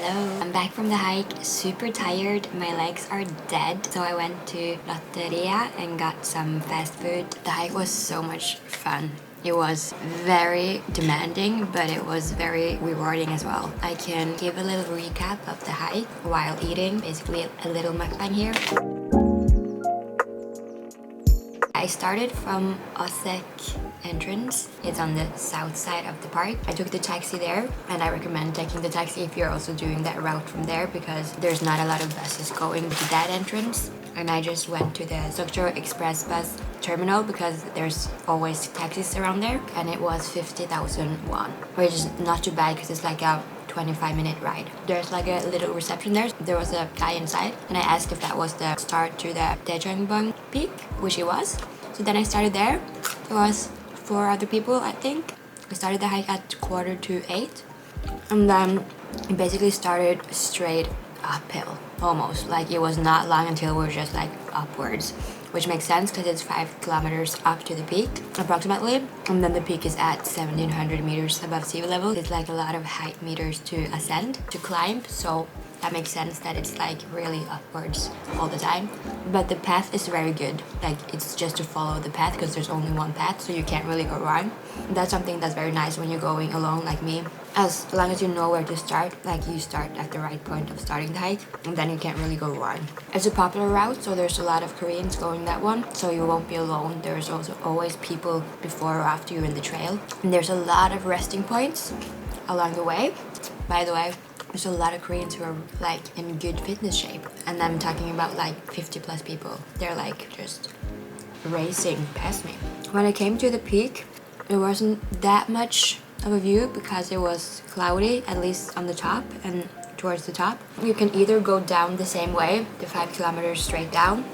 Hello, I'm back from the hike, super tired, my legs are dead, so I went to Lotteria and got some fast food. The hike was so much fun. It was very demanding, but it was very rewarding as well. I can give a little recap of the hike while eating, basically a little mukbang here. I started from Osek entrance. It's on the south side of the park. I took the taxi there, and I recommend taking the taxi if you're also doing that route from there because there's not a lot of buses going to that entrance. And I just went to the Sokcho express bus terminal because there's always taxis around there, and it was 50,000 won, which is not too bad because it's like a 25-minute ride. There's like a little reception there. There was a guy inside and I asked if that was the start to the Daecheongbong Peak, which it was. So then I started there. There was 4 other people, I think. We started the hike at 7:45 and then it basically started straight uphill, almost. Like it was not long until we were just like upwards, which makes sense because it's 5 kilometers up to the peak approximately, and then the peak is at 1700 meters above sea level. It's like a lot of height meters to ascend, to climb, so that makes sense that it's like really upwards all the time. But the path is very good, like it's just to follow the path because there's only one path, so you can't really go wrong. That's something that's very nice when you're going alone like me. As long as you know where to start, like you start at the right point of starting the hike, and then you can't really go wrong. It's a popular route, so there's a lot of Koreans going that one, so you won't be alone. There's also always people before or after you in the trail. And there's a lot of resting points along the way. By the way, there's a lot of Koreans who are like in good fitness shape, and I'm talking about like 50 plus people. They're like just racing past me. When I came to the peak, there wasn't that much of a view because it was cloudy, at least on the top and towards the top. You can either go down the same way, the 5 kilometers straight down,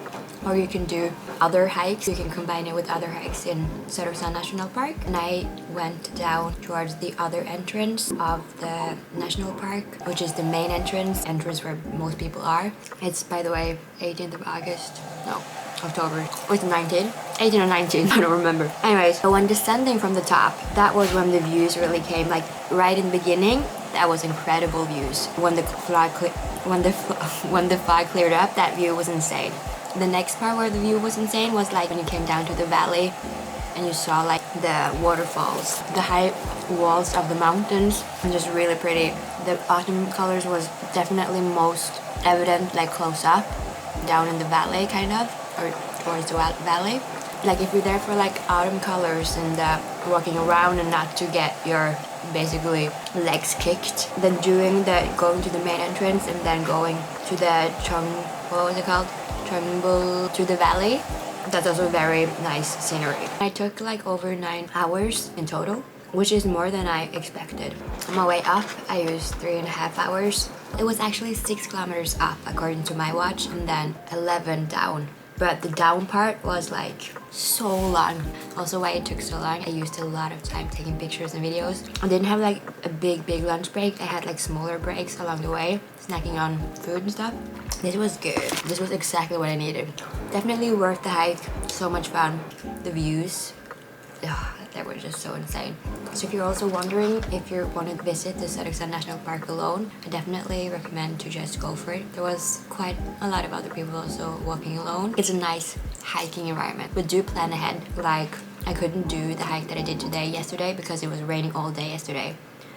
or you can do other hikes. You can combine it with other hikes in Seoraksan National Park. And I went down towards the other entrance of the national park, which is the main entrance where most people are. It's, by the way, 18th of August. No, October. Or it's 19? 18 or 19, I don't remember. Anyways, so when descending from the top, that was when the views really came. Like right in the beginning, that was incredible views. When the fog cleared up, that view was insane. The next part where the view was insane was like when you came down to the valley and you saw like the waterfalls, the high walls of the mountains, and just really pretty. The autumn colors was definitely most evident, like close up, down in the valley kind of, or towards the valley. Like if you're there for like autumn colors and walking around and not to get your basically legs kicked, then going to the main entrance and then going to the what was it called? Cheongbul to the valley. That's also very nice scenery. I took like over 9 hours in total, which is more than I expected. On my way up, I used 3.5 hours. It was actually 6 kilometers up according to my watch, and then 11 down. But the down part was like so long. Also why it took so long, I used a lot of time taking pictures and videos. I didn't have like a big lunch break. I had like smaller breaks along the way, snacking on food and stuff. This was good. This was exactly what I needed. Definitely worth the hike. So much fun. The views, they were just so insane. So if you're also wondering if you want to visit the Seoraksan National Park alone, I definitely recommend to just go for it. There was quite a lot of other people also walking alone. It's a nice hiking environment, but do plan ahead. Like I couldn't do the hike that I did yesterday because it was raining all day yesterday,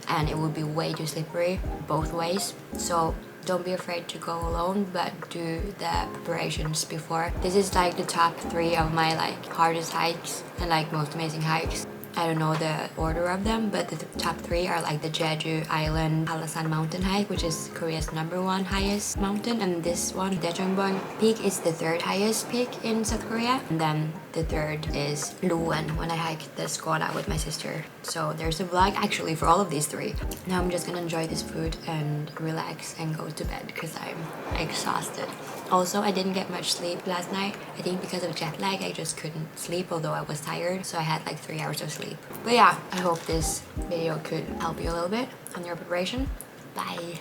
and it would be way too slippery both ways. So don't be afraid to go alone, but do the preparations before. This is like the top 3 of my like hardest hikes and like most amazing hikes. I don't know the order of them, but the top 3 are like the Jeju Island Halasan mountain hike, which is Korea's #1 highest mountain, and this one, Daecheongbong Peak, is the 3rd highest peak in South Korea, and then the 3rd is Loen, when I hiked the Skona with my sister. So there's a vlog actually for all of these 3. Now I'm just gonna enjoy this food and relax and go to bed because I'm exhausted. Also, I didn't get much sleep last night. I think because of jet lag, I just couldn't sleep, although I was tired. So I had like 3 hours of sleep. But yeah, I hope this video could help you a little bit on your preparation. Bye!